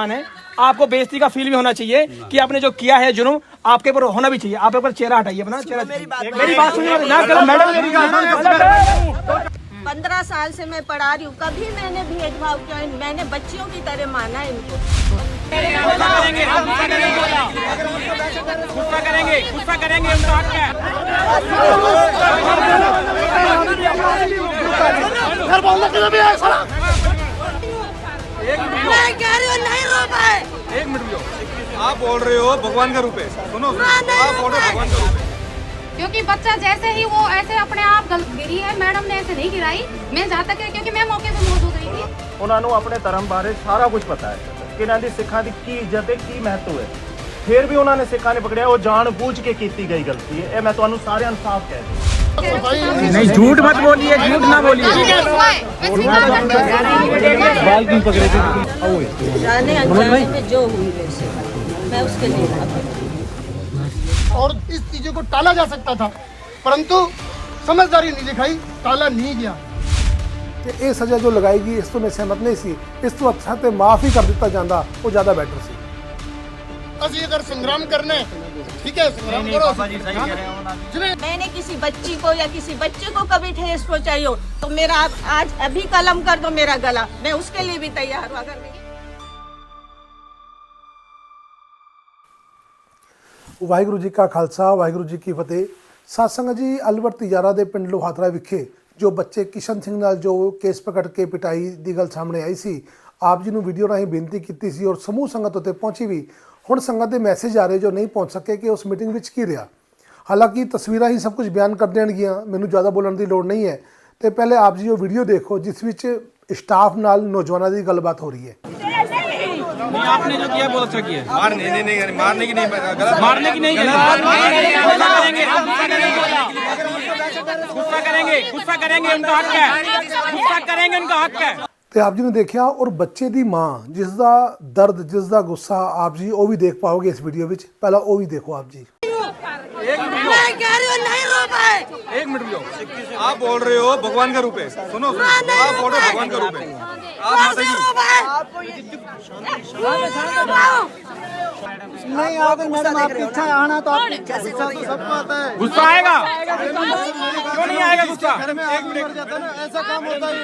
है, आपको बेइज्जती का फील भी होना चाहिए कि आपने जो किया है जुर्म आपके ऊपर होना भी चाहिए। आप ऊपर चेहरा हटाइए अपना चेहरा। मेरी बात सुनिए ना, मैडम मेरी 15 साल से मैं पढ़ा रही हूँ, कभी मैंने भेदभाव किया, मैंने बच्चियों की तरह माना इनको। गुस्सा करेंगे उनका हक है। मैं कह रही हूँ नहीं रो पाए। एक मिनट आप बोल रहे हो भगवान का रूप है, सुनो आप बोल रहे हो भगवान का रूप है। क्योंकि बच्चा जैसे ही वो ऐसे अपने आप गलत गिरी है, मैडम ने ऐसे नहीं गिराई, मैं जहाँ तक है क्योंकि मैं मौके पे मौजूद रही थी। ਉਹਨਾਂ ਨੂੰ ਆਪਣੇ ਧਰਮ ਬਾਰੇ ਸਾਰਾ ਕੁਝ ਪਤਾ ਹੈ ਕਿ ਇਹਨਾਂ ਦੀ ਸਿੱਖਾਂ ਦੀ ਕੀ ਇੱਜ਼ਤ ਹੈ, ਕੀ ਮਹੱਤਵ ਹੈ। ਫਿਰ ਵੀ ਉਹਨਾਂ ਨੇ ਸਿੱਖਾਂ ਨੇ ਪਕੜਿਆ, ਉਹ ਜਾਣ ਬੂਝ ਕੇ ਕੀਤੀ ਗਈ ਗਲਤੀ ਹੈ। ਇਹ ਮੈਂ ਤੁਹਾਨੂੰ ਸਾਰਿਆਂ ਨੂੰ ਸਾਫ਼ ਕਹਿ ਦਿੰਦਾ। नहीं झूठ मत बोलिए, झूठ ना बोलिए। जाने अनजाने में जो हुई वैसे मैं उसके लिए और इस चीजों को टाला जा सकता था, परंतु समझदारी नहीं दिखाई, टाला नहीं गया। ਤੇ ਇਹ ਸਜ਼ਾ ਜੋ ਲਗਾਏਗੀ ਇਸ ਤੋਂ ਮੈਂ ਸਹਿਮਤ ਨਹੀਂ ਸੀ। ਇਸ ਤੋਂ ਅੱਛਾ ਤੇ ਮਾਫ ਹੀ ਕਰ ਦਿੱਤਾ ਜਾਂਦਾ, ਉਹ ਜ਼ਿਆਦਾ ਬੈਟਰ ਸੀ। ਅਸੀਂ अगर संग्राम करने ठीक है संग्राम करो। मैंने किसी बच्ची को या किसी बच्चे को कभी ठेस पहुंचाई हो तो मेरा आज अभी कलम कर दो मेरा गला, मैं उसके लिए भी तैयार हूँ। अगर नहीं ਵਾਹਿਗੁਰੂ ਜੀ ਕਾ ਖਾਲਸਾ, ਵਾਹਿਗੁਰੂ ਜੀ ਕੀ ਫਤਿਹ। ਸਾਧ ਸੰਗਤ ਜੀ, ਅਲਵਰ ਤਿਜਾਰਾ ਦੇ ਪਿੰਡ ਲੋਹਾਤਰਾ ਵਿਖੇ ਜੋ ਬੱਚੇ ਕਿਸ਼ਨ ਸਿੰਘ ਨਾਲ ਜੋ ਕੇਸ ਪਕੜ ਕੇ ਪਿਟਾਈ ਦੀ ਗੱਲ ਸਾਹਮਣੇ ਆਈ ਸੀ, ਆਪ ਜੀ ਨੂੰ ਵੀਡੀਓ ਰਾਹੀਂ ਬੇਨਤੀ ਕੀਤੀ ਸੀ ਔਰ ਸਮੂਹ ਸੰਗਤ ਉੱਤੇ ਪਹੁੰਚੀ ਵੀ। ਹੁਣ ਸੰਗਤ ਦੇ ਮੈਸੇਜ ਆ ਰਹੇ ਜੋ ਨਹੀਂ ਪਹੁੰਚ ਸਕੇ ਕਿ ਉਸ ਮੀਟਿੰਗ ਵਿੱਚ ਕੀ ਰਿਹਾ। ਹਾਲਾਂਕਿ ਤਸਵੀਰਾਂ ਹੀ ਸਭ ਕੁਝ ਬਿਆਨ ਕਰ ਦੇਣਗੀਆਂ, ਮੈਨੂੰ ਜ਼ਿਆਦਾ ਬੋਲਣ ਦੀ ਲੋੜ ਨਹੀਂ ਹੈ। ਤੇ ਪਹਿਲੇ ਆਪ ਜੀ ਉਹ ਵੀਡੀਓ ਦੇਖੋ ਜਿਸ ਵਿੱਚ ਸਟਾਫ ਨਾਲ ਨੌਜਵਾਨਾਂ ਦੀ ਗੱਲਬਾਤ ਹੋ ਰਹੀ ਹੈ। आपने जो किया बहुत अच्छा किया। मारने की नहीं, मारने की नहीं, गुस्सा करेंगे उनका हक है, गुस्सा करेंगे उनका हक है। ਤੇ ਆਪ ਜੀ ਨੇ ਦੇਖਿਆ ਔਰ ਬੱਚੇ ਦੀ ਮਾਂ ਜਿਸ ਦਾ ਦਰਦ, ਜਿਸ ਦਾ ਗੁੱਸਾ ਆਪ ਜੀ ਉਹ ਵੀ ਦੇਖ ਪਾਓਗੇ ਇਸ ਵੀਡੀਓ ਵਿੱਚ। ਪਹਿਲਾਂ ਉਹ ਵੀ ਦੇਖੋ ਆਪ ਜੀ। मैं कह रही हूँ नहीं रो पाए। एक मिनट आप बोल रहे हो भगवान का रूप है, सुनो आप बोल रहे हो भगवान का रूप है। आप नहीं आगे मैडम आप पीछे आना तो आप गुस्सा तो सबको आता है। गुस्सा आएगा क्यों नहीं आएगा गुस्सा? घर में आग मर जाता है ना, ऐसा काम होता है।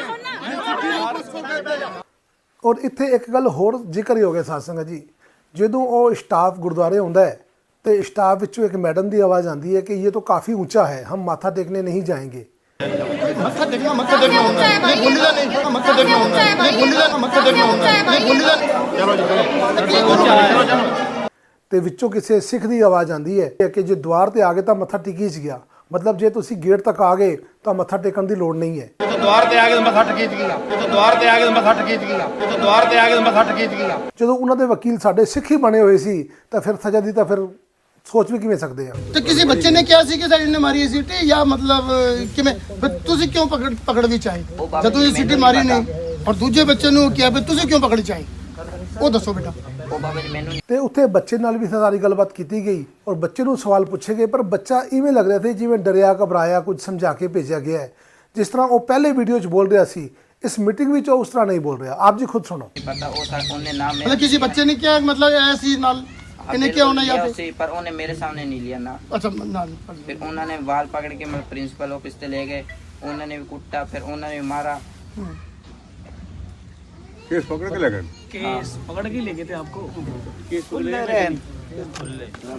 ਔਰ ਇੱਥੇ ਇੱਕ ਗੱਲ ਹੋਰ ਜ਼ਿਕਰ ਹੀ ਹੋ ਗਿਆ ਸਾਧ ਸੰਗਤ ਜੀ। ਜਦੋਂ ਉਹ ਸਟਾਫ ਗੁਰਦੁਆਰੇ ਆਉਂਦਾ ਹੈ ਤੇ ਸਟਾਫ ਵਿੱਚੋਂ ਇੱਕ ਮੈਡਮ ਦੀ ਆਵਾਜ਼ ਆਉਂਦੀ ਹੈ ਕਿ ਇਹ ਤਾਂ ਕਾਫੀ ਉੱਚਾ है, हम माथा टेकने नहीं जाएंगे। मत्था देखना होता है, नहीं बोलिदा नहीं, मत्था देखना होता है, नहीं बोलिदा ना, मत्था देखना होता है, नहीं बोलिदा नहीं। चलो ਤੇ ਵਿੱਚੋਂ ਕਿਸੇ ਸਿੱਖ ਦੀ ਆਵਾਜ਼ ਆਉਂਦੀ ਹੈ ਕਿ ਜੇ ਦੁਆਰ ਤੇ ਆ ਗਏ ਤਾਂ ਮੱਥਾ ਟਿਕੀ ਚ ਗਿਆ। ਮਤਲਬ ਜੇ ਤੁਸੀਂ ਗੇਟ ਤੱਕ ਆ ਗਏ ਤਾਂ ਮੱਥਾ ਟੇਕਣ ਦੀ ਲੋੜ ਨਹੀਂ ਹੈ। तो द्वार पे आगे मत्था टेक गया, तो द्वार पे आगे मत्था टेक गया, तो द्वार पे आगे मत्था टेक गया। ਜਦੋਂ ਉਹਨਾਂ ਦੇ ਵਕੀਲ ਸਾਡੇ ਸਿੱਖ ਹੀ ਬਣੇ ਹੋਏ ਸੀ ਤਾਂ ਫਿਰ ਸਜ਼ਾ ਦੀ ਤਾਂ ਫਿਰ ਸੋਚ ਵੀ ਕਿਵੇਂ ਸਕਦੇ ਆ। तो किसी बच्चे ने क्या सी कि साड़ी ने मारी है सीटी या मतलब कि मैं तुझे क्यों पकड़ दी चाहिए जब तुझे सीटी मारी नहीं और दूजे बच्चे ने क्या तुझे क्यों पकड़ी चाहिए वो दसो बेटा। ਤੇ ਉੱਥੇ ਬੱਚੇ ਨਾਲ ਵੀ ਸਾਰੀ ਗੱਲਬਾਤ ਕੀਤੀ ਗਈ ਔਰ ਬੱਚੇ ਨੂੰ ਸਵਾਲ ਪੁੱਛੇ ਗਏ, ਪਰ ਬੱਚਾ ਇਵੇਂ ਲੱਗ ਰਿਹਾ ਸੀ ਜਿਵੇਂ ਡਰਿਆ ਘਬਰਾਇਆ, ਕੁਝ ਸਮਝਾ ਕੇ ਭੇਜਿਆ ਗਿਆ ਹੈ। ਜਿਸ ਤਰ੍ਹਾਂ ਉਹ ਪਹਿਲੇ ਵੀਡੀਓ 'ਚ ਬੋਲ ਰਿਹਾ ਸੀ, ਇਸ ਮੀਟਿੰਗ ਵਿੱਚ ਉਹ ਉਸ ਤਰ੍ਹਾਂ ਨਹੀਂ ਬੋਲ ਰਿਹਾ। ਆਪ ਜੀ ਖੁਦ ਸੁਣੋ। मतलब किसी बच्चे ने क्या मतलब ऐसी नाल इन्हें क्या होना या फिर पर उन्होंने मेरे सामने नहीं लिया ना। अच्छा नाल फिर उन्होंने वाल पकड़ के मैं प्रिंसिपल ऑफिस से ले गए, उन्होंने भी कुटा, फिर उन्होंने भी मारा। केस पकड़ के ले गए, केस पकड़ के ले गए थे आपको। केस ले रहे हैं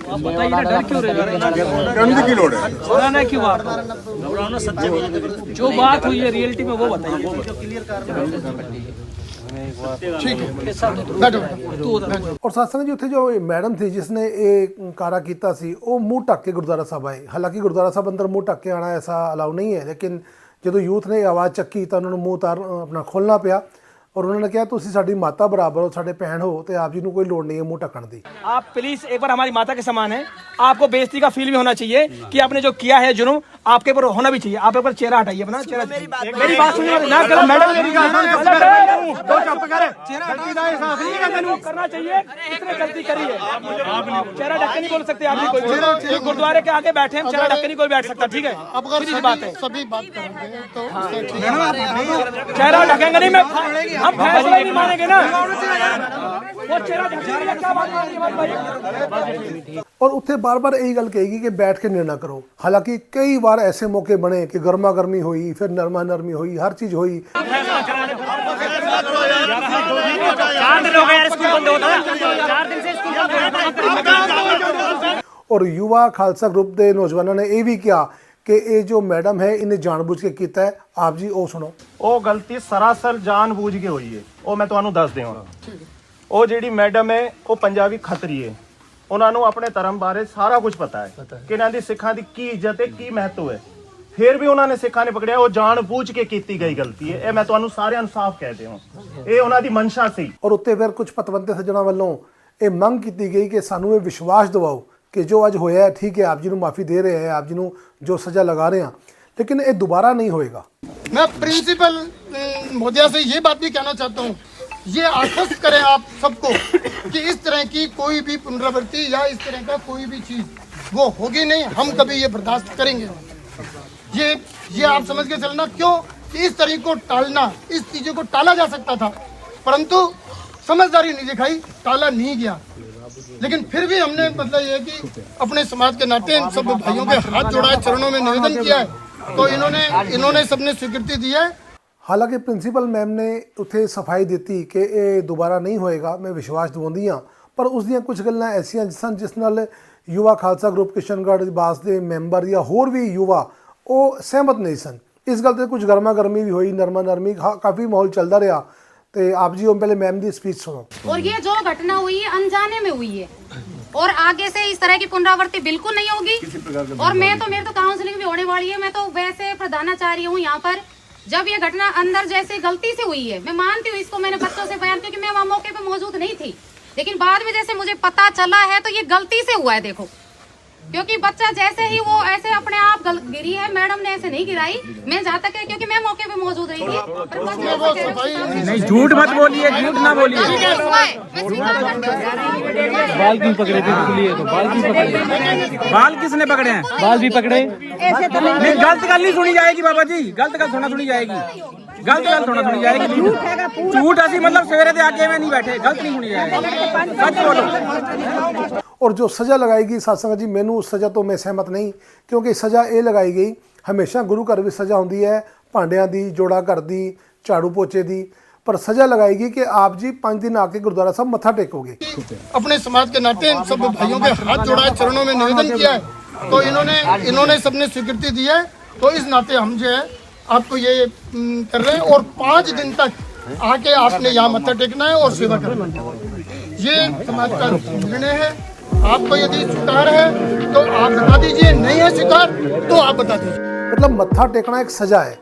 आप बताइए ना, डर क्यों रहे? डरने की लोड़ है। घबराना क्यों? आप घबराना सच्चे जो बात हुई है रियलिटी में वो बताइए। ठीक है बैठो। ਔਰ ਸਾਥ ਜੀ ਉੱਥੇ ਜੋ ਮੈਡਮ ਸੀ ਜਿਸਨੇ ਇਹ ਕਾਰਾ ਕੀਤਾ ਸੀ, ਉਹ ਮੂੰਹ ਢੱਕ ਕੇ ਗੁਰਦੁਆਰਾ ਸਾਹਿਬ ਆਏ। ਹਾਲਾਂਕਿ ਗੁਰਦੁਆਰਾ ਸਾਹਿਬ ਅੰਦਰ ਮੂੰਹ ਢੱਕ ਕੇ ਆਣਾ ਐਸਾ ਅਲਾਉ ਨਹੀਂ ਹੈ, ਲੇਕਿਨ ਜਦੋਂ ਯੂਥ ਨੇ ਆਵਾਜ਼ ਚੱਕੀ ਤਾਂ ਉਹਨਾਂ ਨੂੰ ਮੂੰਹ ਆਪਣਾ ਖੋਲ੍ਹਣਾ ਪਿਆ और उन्होंने कहा तुसी साडी माता बराबर हो, साडे भैन हो, तो आप जी को कोई लोड़ नहीं है मुंह ढकण दी। आप प्लीज एक बार हमारी माता के समान है, आपको बेइज्जती का फील भी होना चाहिए कि आपने जो किया है जुर्म आपके ऊपर होना भी चाहिए। आप ऊपर चेहरा हटाइए अपना चेहरा। मेरी बात सुनिए ना, मैडम मेरी करना चाहिए, कितने गलती करी है। चेहरा ढक के नहीं बोल सकते आप, कोई गुरुद्वारे के आगे बैठे हैं, चेहरा ढक के नहीं कोई बैठ सकता, ठीक है? सीधी बात है, सभी बात करेंगे तो चेहरा ढकेंगे नहीं, मैं हम फैसला नहीं मानेंगे ना। वो चेहरा ढक लिया, क्या बात है ये बात भाई? और उत्थे बार बार यही गल कहेगी कि बैठ के निर्णय करो। हालांकि कई बार ऐसे मौके बने कि गर्मा गर्मी हुई, फिर नरमा नरमी हुई, हर चीज हुई। 4 दिन हो गए यार स्कूल बंद होता है, 4 दिन से स्कूल बंद है। और युवा खालसा ग्रुप के नौजवानों ने यह भी किया कि ये जो मैडम है इन्हें जानबूझ के किया है। आप जी वो सुनो। ਉਹ ਗਲਤੀ ਸਰਾਸਰ ਜਾਣਬੁੱਝ ਕੇ ਹੋਈ ਹੈ। ਉਹ ਮੈਂ ਤੁਹਾਨੂੰ ਦੱਸ ਦਿਆਂ। ਉਹ ਜਿਹੜੀ ਮੈਡਮ ਹੈ ਉਹ ਪੰਜਾਬੀ ਖੱਤਰੀ ਹੈ। ਉਹਨਾਂ ਨੂੰ ਆਪਣੇ ਧਰਮ ਬਾਰੇ ਸਾਰਾ ਕੁਝ ਪਤਾ ਹੈ ਕਿ ਇਹਨਾਂ ਦੀ ਸਿੱਖਾਂ ਦੀ ਕੀ ਇੱਜ਼ਤ ਹੈ, ਕੀ ਮਹੱਤਵ ਹੈ। ਫਿਰ ਵੀ ਉਹਨਾਂ ਨੇ ਸਿੱਖਾਂ ਨੇ ਪਕੜਿਆ। ਉਹ ਜਾਣਬੁੱਝ ਕੇ ਕੀਤੀ ਗਈ ਗਲਤੀ ਹੈ। ਇਹ ਮੈਂ ਤੁਹਾਨੂੰ ਸਾਰਿਆਂ ਨੂੰ ਸਾਫ਼ ਕਹਿ ਦਿਆਂ। ਇਹ ਉਹਨਾਂ ਦੀ ਮਨਸ਼ਾ ਸੀ। और उत्ते फिर कुछ पतवंते सज्जणों वालों ये मंग की गई कि सानू ये विश्वास दिवाओ कि जो अज होया है ठीक है, आप जी माफ़ी दे रहे हैं, आप जी जो सज़ा लगा रहे हैं, लेकिन ये दोबारा नहीं होएगा। मैं प्रिंसिपल महोदया से ये बात भी कहना चाहता हूँ, ये आश्वस्त करें आप सबको कि इस तरह की कोई भी पुनरावृत्ति या इस तरह का कोई भी चीज वो होगी नहीं। हम कभी ये बर्दाश्त करेंगे। ये आप समझ के चलना। क्यों कि इस तरीके को टालना, इस चीजों को टाला जा सकता था, परंतु समझदारी नहीं दिखाई, टाला नहीं गया। लेकिन फिर भी हमने मतलब ये कि अपने समाज के नाते इन सब भाइयों के हाथ जोड़ा है, चरणों में निवेदन किया है, तो इन्होंने सबने स्वीकृति दी है। हालांकि प्रिंसीपल मैम ने उत्थे सफाई दी कि ये दोबारा नहीं होएगा, मैं विश्वास दिवाउंदी हाँ, पर उस दियां कुछ गल्लां ऐसियां सन जिस नाल युवा खालसा ग्रुप किशनगढ़ बास के मैंबर या होर भी युवा वो सहमत नहीं सन। इस गल ते कुछ गर्मा गर्मी भी हुई, नरमा नरमी, काफ़ी माहौल चलता रहा। तो आप जी हम पहले मैम की स्पीच सुनो। और ये जो घटना हुई है अनजाने में हुई है और आगे से इस तरह की पुनरावृत्ति बिल्कुल नहीं होगी। और मेरे तो काउंसलिंग भी होने वाली है। मैं तो वैसे प्रधानाचार्य हूँ यहाँ पर। जब ये घटना अंदर जैसे गलती से हुई है, मैं मानती हूँ इसको, मैंने बच्चों से बयान, क्योंकि मैं वहाँ मौके पे मौजूद नहीं थी, लेकिन बाद में जैसे मुझे पता चला है तो ये गलती से हुआ है। देखो, क्योंकि बच्चा जैसे ही वो ऐसे अपने आप गिरी है, मैडम ने ऐसे नहीं गिराई, मैं जहाँ तक है क्योंकि मैं मौके पे मौजूद रही थी। नहीं झूठ मत बोलिए, झूठ ना बोलिए। बाल क्यों पकड़े थे? इसलिए तो बाल क्यों पकड़े? बाल किसने पकड़े हैं? बाल भी पकड़े। नहीं, गलत गल नहीं सुनी जाएगी बाबा जी, गलत गल थोड़ा सुनी जाएगी, गलत गल थोड़ा सुनी जाएगी। झूठ ऐसी मतलब सवेरे से आके में नहीं बैठे, गलत नहीं सुनी जाएगी, सच बोलो। और जो सज़ा लगाएगी सत्संग जी, मैनू उस सज़ा तो मैं सहमत नहीं, क्योंकि सज़ा ये लगाई गई हमेशा गुरु घर भी सज़ा होंदी है, भांडियां दी, जोड़ा घर दी, झाड़ू पोचे दी, पर सज़ा लगाएगी कि आप जी 5 दिन आके गुरुद्वारा साहब मत्था टेकोगे। अपने समाज के नाते इन सब भाइयों के हाथ जोड़ा है, चरणों में निवेदन किया है, तो इन्होंने सबने स्वीकृति दी है। तो इस नाते हम जो है आपको ये कर रहे हैं, और 5 दिन तक आके आपने यहाँ मत्था टेकना है और सेवा करना है। ये समाज का निर्णय है। आपको यदि स्वीकार है तो आप बता दीजिए, नहीं है स्वीकार तो आप बता दीजिए। मतलब मत्था टेकना एक सज़ा है,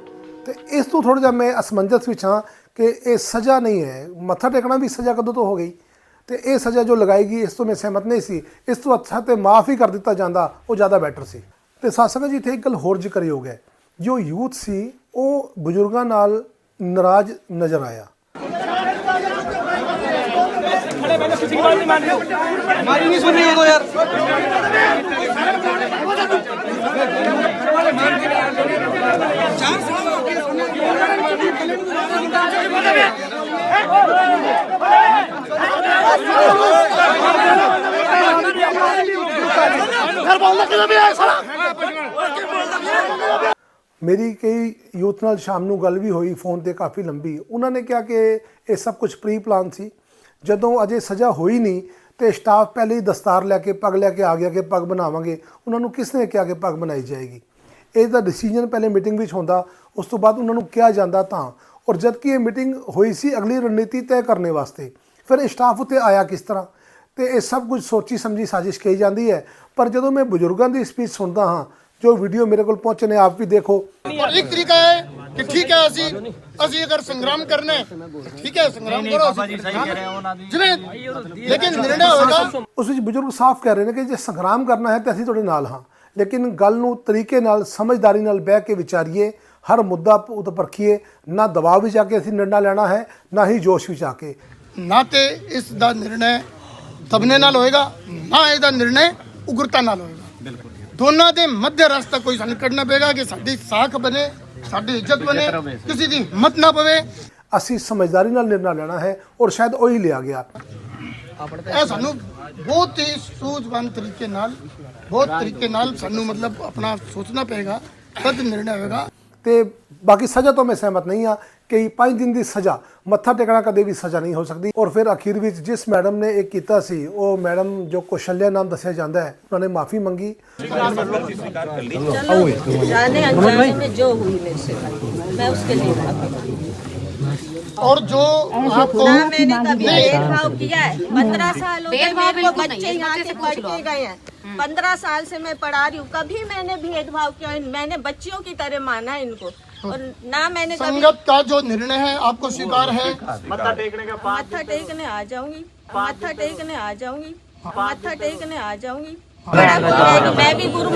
तो इस तो थोड़ा जा मैं असमंजस विच हाँ कि ये सज़ा नहीं है। मत्था टेकना भी सज़ा कदों तो हो गई, तो ये सज़ा जो लगाएगी इस तो मैं सहमत नहीं सी। इस तो अच्छा तो माफ़ ही कर दिता जाता, वो ज़्यादा बैटर सी। तो सत्संग जी इत्थे एक गल होर जिक्र हो गया, जो यूथ सी वो बुजुर्गों नाल नाराज नज़र आया। किसी की बात नहीं मान रहे, हमारी नहीं सुन रही हो तो यार। मेरी कई यूथ नाल शाम नूं गल भी हुई फोन ते काफ़ी लंबी। उन्होंने कहा कि ये सब कुछ प्री प्लान सी, जदों अजे सज़ा होई नहीं तो स्टाफ पहले ही दस्तार लैके पग लैके आ गया कि पग बनावांगे। उन्होंने किसने कहा कि पग बनाई जाएगी? ये डिसीजन पहले मीटिंग में होंदा, उस तो बाद उन्होंने कहा जाता तां। और जबकि ये मीटिंग हुई सी अगली रणनीति तय करने वास्ते, फिर स्टाफ उत्ते आया किस तरह, तो ये सब कुछ सोची समझी साजिश कही जाती है। पर जदों मैं बुजुर्गों की स्पीच सुनता हाँ, जो वीडियो मेरे को पहुंचे ने, आप भी देखो। और एक तरीका है कि ठीक है असी अगर संग्राम करने, ठीक है संग्राम करो, लेकिन निर्णय होगा। उस विच बुजुर्ग साफ कह रहे हैं कि जो संग्राम करना है तो असीं तुहाडे नाल हाँ, लेकिन गल नूं तरीके नाल समझदारी नाल बह के विचारीए, हर मुद्दा उत परखीए, ना दबाव विच आके असीं निर्णय लेना है, ना ही जोश विच आके। ना ते इस दा निर्णय दबने नाल होएगा, ना इसदा निर्णय उग्रता नाल होएगा। दोनों के मध्य रास्ता कोई सानू कढ़ना पेगा कि साडी साख बने, साडी इज्जत बने, किसी की हिम्मत ना पवे। असीं समझदारी नाल निर्णय लेना है और शायद वही लिया गया। ਇਹ ਸਾਨੂੰ ਬਹੁਤ ਹੀ ਸੂਝਵਾਨ ਤਰੀਕੇ ਨਾਲ ਬਹੁਤ ਤਰੀਕੇ ਨਾਲ ਸਾਨੂੰ ਮਤਲਬ ਆਪਣਾ ਸੋਚਣਾ ਪਏਗਾ ਤਦ ਨਿਰਣਾ ਹੋਏਗਾ। ਤੇ ਬਾਕੀ ਸਜ਼ਾ ਤੋਂ ਮੈਂ ਸਹਿਮਤ ਨਹੀਂ ਹਾਂ ਕਿ 5 ਦਿਨ ਦੀ ਸਜ਼ਾ ਮੱਥਾ ਟੇਕਣਾ ਕਦੇ ਵੀ ਸਜ਼ਾ ਨਹੀਂ ਹੋ ਸਕਦੀ। ਔਰ ਫਿਰ ਅਖੀਰ ਵਿੱਚ ਜਿਸ ਮੈਡਮ ਨੇ ਇਹ ਕੀਤਾ ਸੀ ਉਹ ਮੈਡਮ ਜੋ ਕੌਸ਼ਲਿਆ ਨਾਮ ਦੱਸਿਆ ਜਾਂਦਾ ਹੈ, ਉਹਨਾਂ ਨੇ ਮਾਫੀ ਮੰਗੀ। चलो जाने अनजाने में जो हुई मेरे से मैं उसके लिए माफी मांगती हूँ। और जो आपको ना मैंने कभी भेदभाव किया है। 15 साल हो गए भेदभाव मेरे को, बिल्कुल नहीं, बच्चे इस यहाँ बच्चे से से पढ़ पूछ लो के गए हैं। 15 साल से मैं पढ़ा रही हूँ, कभी मैंने भेदभाव किया? मैंने बच्चियों की तरह माना है इनको, और ना मैंने कभी संगत का जो निर्णय है आपको स्वीकार है। मत्था टेकने का मत्था टेकने आ जाऊंगी, मत्था टेकने आ जाऊंगी, मत्था टेकने आ जाऊंगी। मैं भी गुरु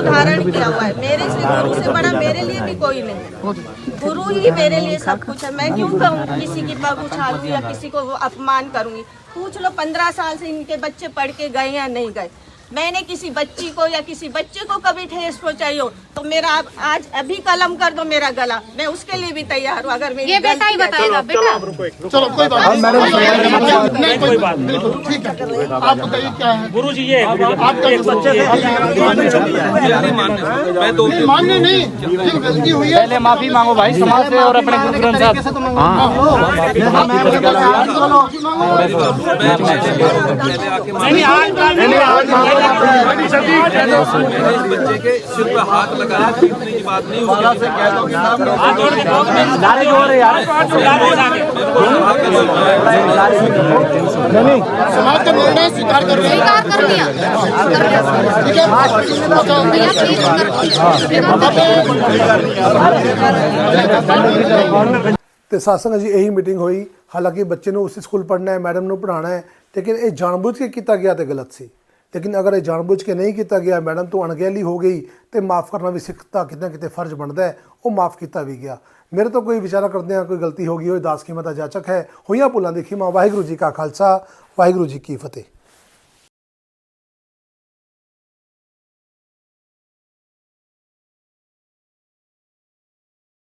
धारण किया हुआ है, मेरे से गुरु से बड़ा मेरे लिए भी कोई नहीं। गुरु ही मेरे लिए सब कुछ है। मैं क्यों कहूँ किसी की पग उछालूं या किसी को अपमान करूंगी? पूछ लो 15 साल से इनके बच्चे पढ़ के गए या नहीं गए। मैंने किसी बच्ची को या किसी बच्चे को कभी ठेस पहुंचाई हो तो मेरा आज अभी कलम कर दो मेरा गला, मैं उसके लिए भी तैयार हूँ। अगर मेरी ये बेटा ही बताएगा बेटा। चलो कोई बात नहीं, कोई बात बिल्कुल ठीक है। आप बताइए क्या है गुरु जी ये आपका मैं तो मान्य नहीं, जो गलती हुई है पहले माफी मांगो भाई समाज से और अपने गुरु ग्रंथ साहब। बच्चे के सिर पे हाथ लगाया पीटने की बात नहीं होगी। समाज का निर्णय स्वीकार कर रहे हैं। स्वीकार कर लिया, ठीक है। भैया प्लीज ਤੇ ਸਾਸੰਗ ਜੀ ਇਹੀ ਮੀਟਿੰਗ ਹੋਈ। ਹਾਲਾਂਕਿ ਬੱਚੇ ਨੂੰ ਉਸੇ ਸਕੂਲ ਪੜ੍ਹਨਾ ਹੈ, ਮੈਡਮ ਨੂੰ ਪੜ੍ਹਾਉਣਾ ਹੈ, ਲੇਕਿਨ ਇਹ ਜਾਣਬੁੱਝ ਕੇ ਕੀਤਾ ਗਿਆ ਤੇ ਗਲਤ ਸੀ। ਲੇਕਿਨ ਅਗਰ ਇਹ ਜਾਣਬੁੱਝ ਕੇ ਨਹੀਂ ਕੀਤਾ ਗਿਆ, ਮੈਡਮ ਤੋਂ ਅਣਗਹਿਲੀ ਹੋ ਗਈ ਤੇ ਮਾਫ ਕਰਨਾ ਵੀ ਸਿੱਖ ਦਾ ਕਿਤੇ ਨਾ ਕਿਤੇ ਫਰਜ਼ ਬਣਦਾ ਹੈ, ਉਹ ਮਾਫ ਕੀਤਾ ਵੀ ਗਿਆ। ਮੇਰੇ ਤੋਂ ਕੋਈ ਵਿਚਾਰਾ ਕਰਦੇ ਆ ਕੋਈ ਗਲਤੀ ਹੋ ਗਈ ਹੋਏ, ਦਾਸ ਕੀਮਤ ਦਾ ਜਾਚਕ ਹੈ, ਹੋਈਆਂ ਭੁੱਲਾਂ ਦੀ ਖਿਮਾ। ਵਾਹਿਗੁਰੂ ਜੀ ਕਾ ਖਾਲਸਾ, ਵਾਹਿਗੁਰੂ ਜੀ ਕੀ ਫਤਿਹ।